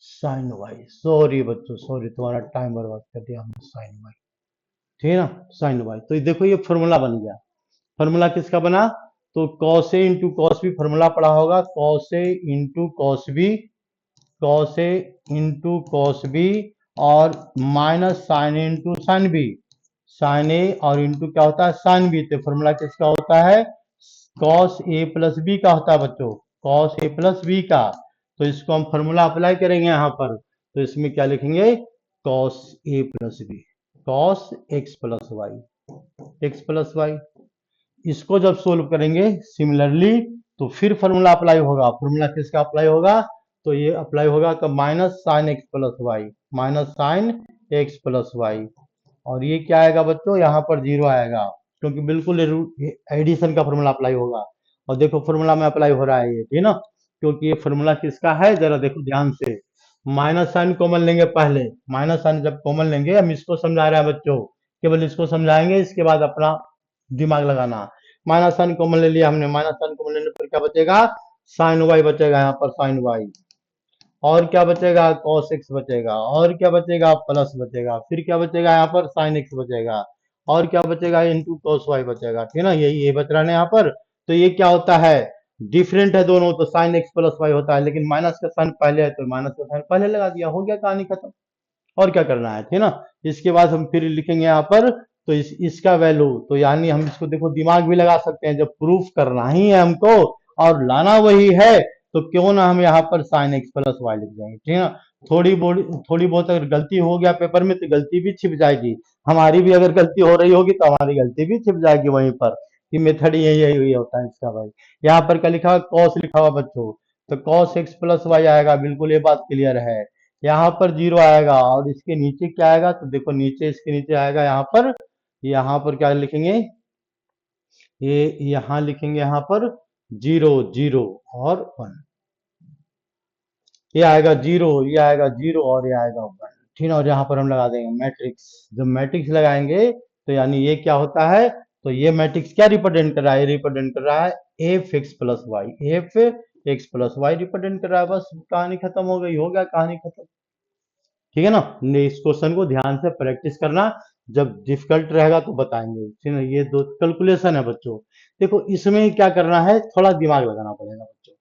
साइन वाई, सॉरी बच्चों सॉरी, तुम्हारा टाइम बर्बाद कर दिया हमने, साइन वाई, ठीक है ना, साइन वाई। तो देखो ये फॉर्मूला बन गया, फॉर्मूला किसका बना, तो cos A into cos B formula पड़ा होगा, cos A into cos B, cos A into cos B और minus sine A into sine B, sign ए और इंटू क्या होता है साइन बी, तो फॉर्मूला किसका होता है, कॉस ए प्लस बी का होता है बच्चों, कॉस ए प्लस बी का। तो इसको हम फॉर्मूला अप्लाई करेंगे यहाँ पर, तो इसमें क्या लिखेंगे, cos A plus B, cos x plus Y, X plus Y. इसको जब सोल्व करेंगे सिमिलरली, तो फिर फॉर्मूला अप्लाई होगा, फॉर्मूला किसका अप्लाई होगा, तो ये अप्लाई होगा कि minus sine X plus Y, minus sine X plus Y, और ये क्या आएगा बच्चों, यहाँ पर जीरो आएगा, क्योंकि बिल्कुल एडिशन का फॉर्मूला अप्लाई होगा। और देखो फॉर्मूला में अप्लाई हो रहा है ये, ठीक है ना, क्योंकि ये फॉर्मूला किसका है, जरा देखो ध्यान से, माइनस साइन कॉमन लेंगे पहले, माइनस साइन जब कॉमन लेंगे, हम इसको समझा रहे हैं बच्चों, केवल इसको समझाएंगे, इसके बाद अपना दिमाग लगाना। माइनस साइन कॉमन ले लिया हमने, माइनस साइन कॉमन लेने पर क्या बचेगा, साइन वाई बचेगा यहाँ पर, साइन वाई, और क्या बचेगा, cos x बचेगा, और क्या बचेगा, प्लस बचेगा, फिर क्या बचेगा यहाँ पर sin x बचेगा, और क्या बचेगा, इंटू cos y बचेगा, ठीक है ना, ये बच रहा है ना यहाँ पर। तो ये क्या होता है, डिफरेंट है दोनों, तो sin x प्लस वाई होता है, लेकिन माइनस का साइन पहले है तो माइनस का साइन पहले लगा दिया, हो गया कहानी खत्म, और क्या करना है, ठीक है ना। इसके बाद हम फिर लिखेंगे यहाँ पर, तो इसका वैल्यू, तो यानी हम इसको देखो दिमाग भी लगा सकते हैं, जब प्रूफ करना ही है हमको और लाना वही है, तो क्यों ना हम यहाँ पर साइन एक्स प्लस वाई लिख देंगे, ठीक है ना। थोड़ी बहुत अगर गलती हो गया पेपर में तो गलती भी छिप जाएगी, हमारी भी अगर गलती हो रही होगी तो हमारी गलती भी छिप जाएगी वहीं पर, कि मेथड यही यही होता है इसका भाई। यहाँ पर क्या लिखा हुआ, कॉस लिखा हुआ बच्चों, तो कॉस एक्स प्लस वाई आएगा, बिल्कुल ये बात क्लियर है। यहाँ पर जीरो आएगा, और इसके नीचे क्या आएगा, तो देखो नीचे, इसके नीचे आएगा यहाँ पर क्या लिखेंगे, ये यहाँ लिखेंगे यहाँ पर जीरो जीरो और वन, ये आएगा जीरो, ये आएगा जीरो और ये आएगा वन, ठीक है। और यहाँ पर हम लगा देंगे मैट्रिक्स, जब मैट्रिक्स लगाएंगे तो यानी ये क्या होता है, तो ये मैट्रिक्स क्या रिप्रेजेंट कर रहा है, ये रिप्रेजेंट कर रहा है f x plus y, f x plus y represent कर रहा है, बस कहानी खत्म हो गई, हो गया कहानी खत्म, ठीक है ना। इस क्वेश्चन को ध्यान से प्रैक्टिस करना, जब डिफिकल्ट रहेगा तो बताएंगे, ठीक है। ये दो कैलकुलेशन है बच्चों, देखो इसमें क्या करना है, थोड़ा दिमाग लगाना पड़ेगा बच्चों,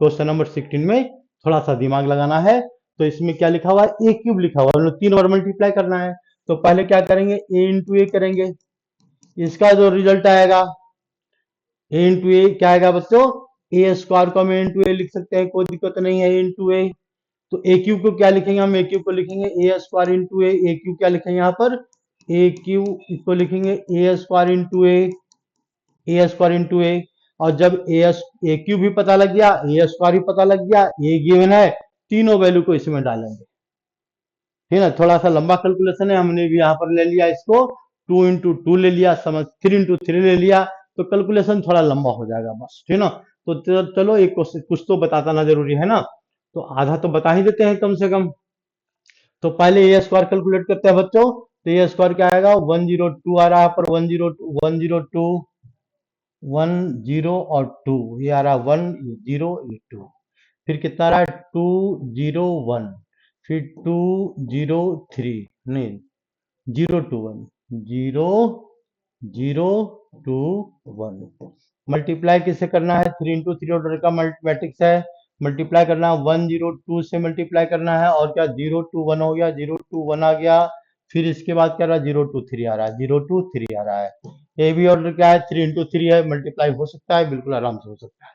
क्वेश्चन नंबर 16 में थोड़ा सा दिमाग लगाना है। तो इसमें क्या लिखा हुआ है, ए क्यूब लिखा हुआ है, मतलब 3 बार मल्टीप्लाई करना है, तो पहले क्या करेंगे, ए इंटू ए करेंगे, इसका जो रिजल्ट आएगा ए इंटू ए क्या आएगा बच्चों, ए स्क्वायर को हम ए इंटू ए लिख सकते हैं, कोई दिक्कत नहीं है, ए इंटू ए। तो ए क्यूब को क्या लिखेंगे, हम ए क्यूब को लिखेंगे ए स्क्वायर इंटू ए, ए क्यूब क्या लिखेंगे यहाँ पर, ए क्यूब इसको लिखेंगे ए स्क्वायर इंटू ए स्क्वायर इंटू ए। और जब ए क्यूब भी पता लग गया, ए स्क्वायर भी पता लग गया, ए गिवन है, तीनों वैल्यू को इसमें डालेंगे, ठीक है ना। थोड़ा सा लंबा कैलकुलेशन है, हमने भी यहाँ पर ले लिया इसको, 2 इंटू टू ले लिया, समझ 3 इंटू 3 ले लिया, तो कैलकुलेशन थोड़ा लंबा हो जाएगा बस, ठीक है ना। तो चलो एक कुछ तो बताना जरूरी है ना, तो आधा तो बता ही देते हैं कम से कम। तो पहले ए स्क्वायर कैलकुलेट करते हैं बच्चों, तो ए स्क्वायर क्या आएगा, 102 आ रहा है पर 102 10 और 2, ये आ रहा है 1082, फिर कितना आ रहा है 201, फिर 203, नहीं 021, 0 0 2 1, मल्टीप्लाई किसे करना है, 3 इंटू 3 ऑर्डर का मैट्रिक्स है, मल्टीप्लाई करना है 102 से मल्टीप्लाई करना है, और क्या 021 हो गया, 021 आ गया। फिर इसके बाद क्या रहा, 023 आ रहा है, 023 आ रहा है। ए बी ऑर्डर क्या है, 3 into 3 है, मल्टीप्लाई हो सकता है, बिल्कुल आराम से हो सकता है।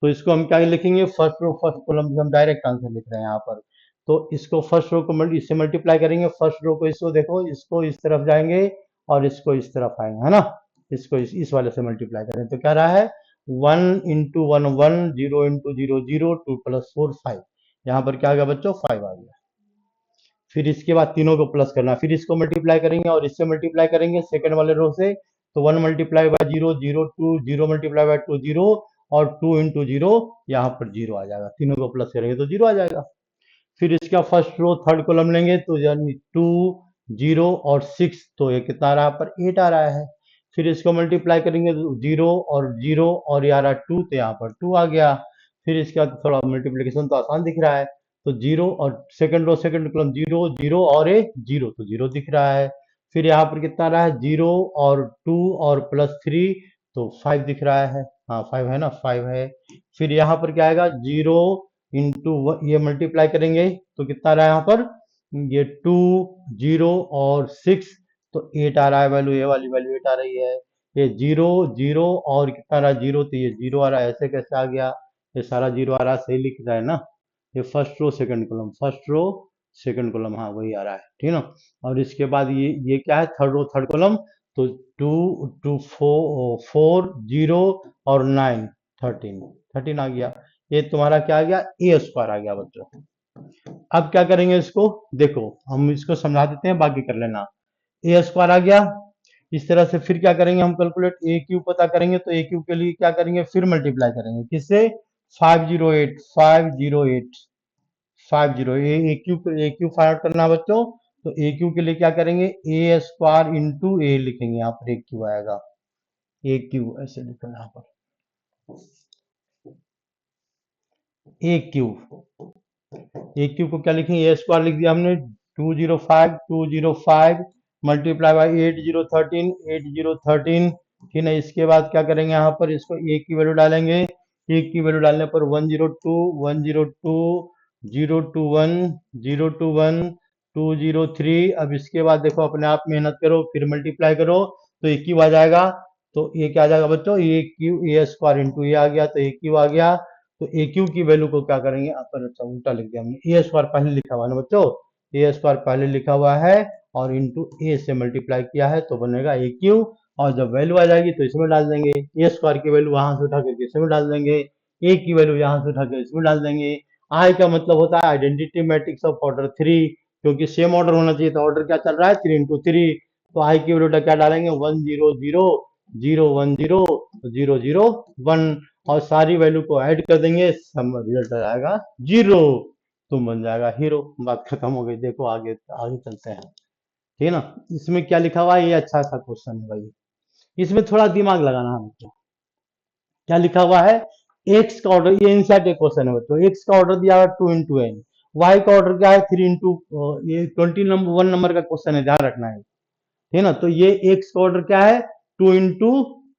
तो इसको हम क्या लिखेंगे, फर्स्ट रो फर्स्ट कॉलम, हम डायरेक्ट आंसर लिख रहे हैं यहाँ पर। तो इसको फर्स्ट रो को इससे मल्टीप्लाई करेंगे, फर्स्ट रो को, इसको देखो, इसको इस तरफ जाएंगे और इसको इस तरफ आएंगे, है ना। इसको इस वाले से मल्टीप्लाई करें तो क्या रहा है, 1 into 1 1, 0 into 0 0, 2 + 4 5। यहाँ पर क्या आ गया बच्चों, 5 आ गया। फिर इसके बाद तीनों को प्लस करना, फिर इसको मल्टीप्लाई करेंगे और इससे मल्टीप्लाई करेंगे सेकंड वाले रो से। तो 1 × 0 0 2, 0 × 2 0, और 2 into 0 यहाँ पर 0 आ जाएगा। तीनों को प्लस करेंगे तो 0 आ जाएगा। फिर इसका फर्स्ट रो थर्ड कॉलम लेंगे तो यानी 2 0 और 6, तो ये कितना आ रहा है पर 8 आ रहा है। फिर इसको मल्टीप्लाई करेंगे तो 0 और ये आ रहा है 2, तो यहाँ पर 2 आ गया। फिर इसके बाद थोड़ा मल्टीप्लीकेशन तो आसान दिख रहा है, तो 0 और सेकंड रो सेकंड कॉलम 0 0 और ए 0, तो 0 दिख रहा है। फिर यहाँ पर कितना आ रहा है, 0 और 2 और +3, तो 5 दिख रहा है। हाँ 5 है ना, 5 है। फिर यहाँ पर क्या आएगा, 0 इंटू ये मल्टीप्लाई करेंगे तो कितना आ रहा है यहाँ पर, ये 2 0 और 6, तो 8 आ रहा है वैल्यू, ये वाली वैल्यू 8 आ रही है। ये 0 0 और कितना आ रहा है 0, तो ये 0 आ रहा है, ऐसे कैसे आ गया, ये सारा 0 आ रहा है, सही लिख रहा है ना। ये first row second column, first row second column, हाँ वही आ रहा है, ठीक ना। और इसके बाद ये क्या है, थर्ड रो थर्ड कॉलम, तो 2 2 4 4 0 और 9 13 13 आ गया। ये तुम्हारा क्या आ गया, ए स्क्वायर आ गया बच्चों। अब क्या करेंगे इसको, देखो हम इसको समझा देते हैं, बाकी कर लेना। ए स्क्वायर आ गया। इस तरह से फिर क्या करेंगे, हम कैलकुलेट ए क्यू पता करेंगे, तो ए क्यू के लिए क्या करेंगे, फिर मल्टीप्लाई करेंगे किससे, 508 508 50, ए क्यू फाइंड आउट करना है बच्चों। तो ए क्यू के लिए क्या करेंगे, ए स्क्वायर इंटू ए लिखेंगे, यहाँ पर ए क्यू आएगा, ए क्यू ऐसे लिखना यहाँ पर, ए क्यू। ए क्यू को क्या लिखेंगे, ए स्क्वायर लिख दिया हमने, 205 मल्टीप्लाई बाई 8013 8013। ठीक है, इसके बाद क्या करेंगे, यहाँ पर इसको ए की वैल्यू डालेंगे। ए की वैल्यू डालने पर 102 102 021 021 203। अब इसके बाद देखो अपने आप मेहनत करो, फिर मल्टीप्लाई करो तो ए क्यू आ जाएगा। तो ये क्या आ जाएगा बच्चों, ए क्यू ए स्क्वायर इंटू ए आ गया, तो ए क्यू आ गया। तो ए क्यू की वैल्यू को क्या करेंगे, अपन अच्छा उल्टा लिख दिया हमने, ए स्क्वायर पहले लिखा हुआ है ना बच्चों, ए स्क्वायर पहले लिखा हुआ है और इंटू ए से मल्टीप्लाई किया है, तो बनेगा ए क्यू। और जब वैल्यू आ जाएगी तो इसमें डाल देंगे, ए स्क्वायर की वैल्यू वहां से उठा करके इसमें डाल देंगे, ए की वैल्यू यहाँ से उठा कर इसमें डाल देंगे। आई का मतलब होता है आइडेंटिटी मैट्रिक्स ऑफ ऑर्डर 3, क्योंकि सेम ऑर्डर होना चाहिए, तो ऑर्डर क्या चल रहा है 3 into 3। तो आई की वैल्यू क्या डालेंगे, 100 0 1 0 0 0 1, और सारी वैल्यू को ऐड कर देंगे, रिजल्ट आएगा 0, तुम बन जाएगा हीरो। बात खत्म हो गई। देखो आगे आगे चलते हैं, ठीक है ना। इसमें क्या लिखा हुआ है, ये अच्छा सा क्वेश्चन है भाई, इसमें थोड़ा दिमाग लगाना है बच्चों। क्या लिखा हुआ है, एक्स का ऑर्डर, ये इनसाइड क्वेश्चन है बच्चों, एक्स का ऑर्डर दिया हुआ 2 into n, वाई का ऑर्डर क्या है 3 into, ये 21 नंबर का क्वेश्चन है, ध्यान रखना है, ठीक है ना। तो ये एक्स का ऑर्डर क्या है 2 into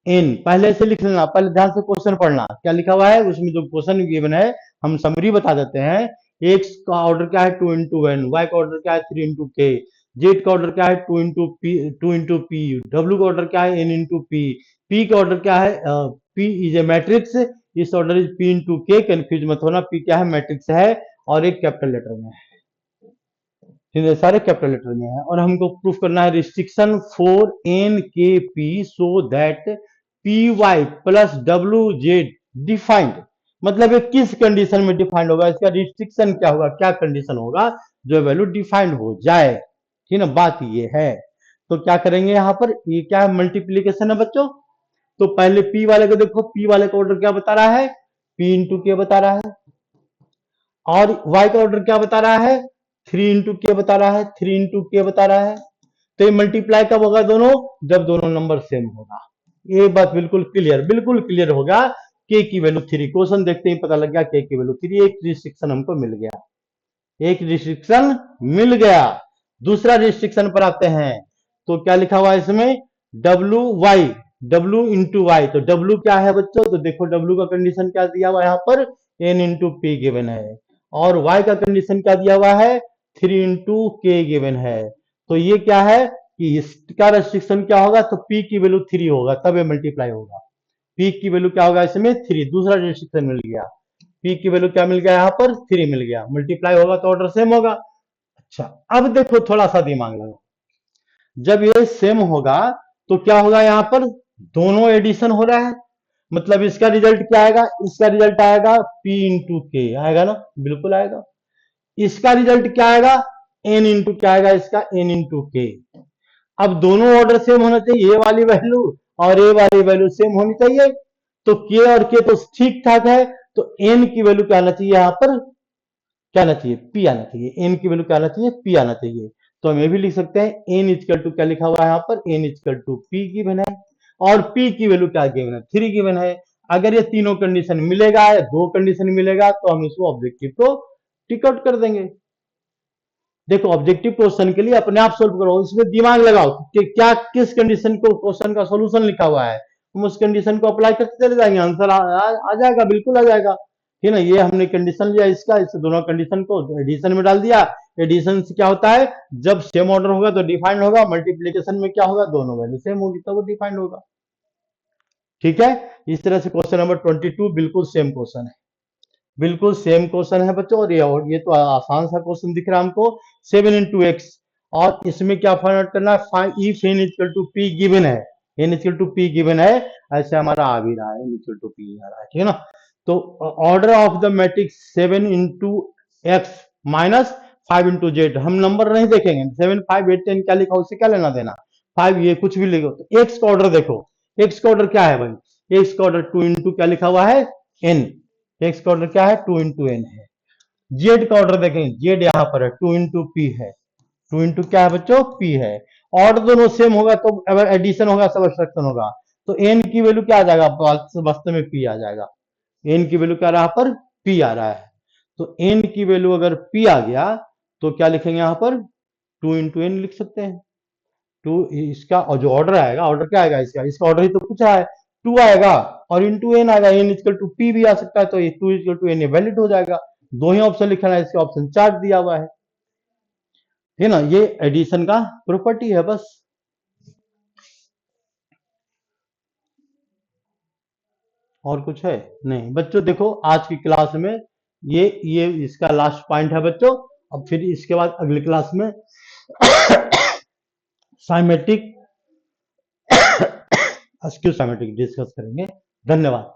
n, पहले से लिख लेना, पहले ध्यान से क्वेश्चन पढ़ना क्या लिखा हुआ है उसमें, जो क्वेश्चन गिवन है हम समरी बता देते हैं। एक्स का ऑर्डर क्या है 2 into n, वाई का ऑर्डर क्या है 3 into k, जेड का ऑर्डर क्या है 2 into p, डब्ल्यू का ऑर्डर क्या है n into p, p का ऑर्डर क्या है, p इज ए मैट्रिक्स, इस order is p into k, confuse मत होना, p क्या है मैट्रिक्स है और एक कैपिटल लेटर में है, ठीक है, सारे कैपिटल लेटर में है। और हमको प्रूफ करना है restriction for n k p so that p y plus डब्ल्यू जेड डिफाइंड, मतलब ये किस कंडीशन में डिफाइंड होगा, इसका रिस्ट्रिक्शन क्या होगा, क्या कंडीशन होगा जो वैल्यू डिफाइंड हो जाए, ठीक है ना, बात ये है। तो क्या करेंगे यहाँ पर, ये क्या है मल्टीप्लीकेशन है बच्चों। तो पहले पी वाले को देखो, पी वाले का ऑर्डर क्या बता रहा है, पी इंटू के बता रहा है, और y का ऑर्डर क्या बता रहा है 3 into k बता रहा है, 3 into k बता रहा है। तो ये मल्टीप्लाई कब होगा दोनों, जब दोनों नंबर सेम होगा। ये बात बिल्कुल क्लियर होगा। k की वैल्यू 3, क्वेश्चन देखते ही पता लग गया k की वैल्यू 3, एक रिस्ट्रिक्शन हमको मिल गया, एक रिस्ट्रिक्शन मिल गया। दूसरा रिस्ट्रिक्शन पर आते हैं, तो क्या लिखा हुआ है इसमें, W Y, W into Y, तो डब्ल्यू क्या है बच्चों, तो देखो डब्ल्यू का कंडीशन क्या दिया हुआ है यहाँ पर, n इंटू पी गिवन है, और y का कंडीशन क्या दिया हुआ है, 3 इंटू के गिवन है। तो ये क्या है कि इसका रेस्ट्रिक्शन क्या होगा, तो p की वैल्यू 3 होगा तब ये मल्टीप्लाई होगा। p की वैल्यू क्या होगा इसमें 3, दूसरा रेस्ट्रिक्शन मिल गया। p की वैल्यू क्या मिल गया, यहाँ पर 3 मिल गया, मल्टीप्लाई होगा तो ऑर्डर सेम होगा। अच्छा, अब देखो थोड़ा सा दिमाग लगाओ, जब ये सेम होगा तो क्या होगा, यहाँ पर दोनों एडिशन हो रहा है, मतलब इसका रिजल्ट क्या आएगा, इसका रिजल्ट आएगा p इंटू के, आएगा ना, बिल्कुल आएगा। इसका रिजल्ट क्या आएगा, n इंटू क्या आएगा, इसका n इंटू के। अब दोनों ऑर्डर सेम होना चाहिए, ये वाली वैल्यू और ये वाली वैल्यू सेम होनी चाहिए, तो k और k तो ठीक ठाक है, तो n की वैल्यू क्या आना चाहिए, यहाँ पर क्या आना चाहिए, p आना चाहिए, n की वैल्यू क्या आना चाहिए, p आना चाहिए। तो हम ये भी लिख सकते हैं n इक्वल टू क्या लिखा हुआ है यहाँ पर, n equal to p given है, और p की वैल्यू क्या गिवन है, 3 गिवन है। अगर ये तीनों कंडीशन मिलेगा या दो कंडीशन मिलेगा तो हम इसको ऑब्जेक्टिव को टिक आउट कर देंगे। देखो ऑब्जेक्टिव क्वेश्चन के लिए अपने आप सोल्व करो, इसमें दिमाग लगाओ कि क्या किस कंडीशन को क्वेश्चन का सॉल्यूशन लिखा हुआ है, हम उस कंडीशन को अप्लाई करते चले जाएंगे, आंसर आ जाएगा, बिल्कुल आ जाएगा। ठीक है ना, ये हमने कंडीशन लिया इसका, इस दोनों कंडीशन को एडिशन में डाल दिया। एडिशन से क्या होता है, जब सेम ऑर्डर होगा तो डिफाइंड होगा, मल्टीप्लीकेशन में क्या होगा, दोनों वैल्यू सेम होगी तो वो डिफाइंड होगा। ठीक है, इस तरह से क्वेश्चन नंबर 22 बिल्कुल सेम क्वेश्चन है, बिल्कुल सेम क्वेश्चन है बच्चों। और ये तो आसान सा क्वेश्चन दिख रहा है हमको, 7 इंटू एक्स, और इसमें क्या फाइंड आउट करना है, if n equal to p given है, n equal to p given है, ऐसे हमारा आ भी रहा है, n इक्वल टू पी आ रहा है, ठीक है ना। तो order of the matrix 7 into x minus 5 into z, हम नंबर नहीं देखेंगे, 7 5 8 10 क्या लिखा उससे क्या लेना देना, 5 ये कुछ भी लिखो। तो एक्स का ऑर्डर देखो, एक्स का ऑर्डर क्या है भाई, एक्स का ऑर्डर 2 इंटू क्या लिखा हुआ है, n, एक्स का ऑर्डर क्या है, 2 इंटू एन है। जेड का ऑर्डर देखें, जेड यहाँ पर है 2 इंटू पी है, 2 इंटू क्या है बच्चों, पी है। ऑर्डर दोनों सेम होगा तो अगर एडिशन होगा सब्ट्रैक्शन होगा, तो एन की वैल्यू क्या आ जाएगा, वास्तव में पी आ जाएगा, एन की वैल्यू क्या रहा पर, पी आ रहा है। तो एन की वैल्यू अगर पी आ गया तो क्या लिखेंगे यहाँ पर, 2 इंटू एन लिख सकते हैं। टू इसका, और जो ऑर्डर आएगा, ऑर्डर क्या आएगा इसका, इसका ऑर्डर ही तो पूछा है, 2 आएगा और इंटू एन आएगा, एन इक्वल टू पी भी आ सकता है, तो ये 2 इक्वल टू एन वैलिड हो जाएगा। दो ही ऑप्शन लिखना है, इसके ऑप्शन 4 दिया हुआ है ना, ये एडिशन का प्रॉपर्टी है बस। और कुछ है नहीं बच्चों, देखो आज की क्लास में ये इसका लास्ट पॉइंट है बच्चों। अब फिर इसके बाद अगली क्लास में साइमेट्रिक, स्क्यू साइमेट्रिक डिस्कस करेंगे। धन्यवाद।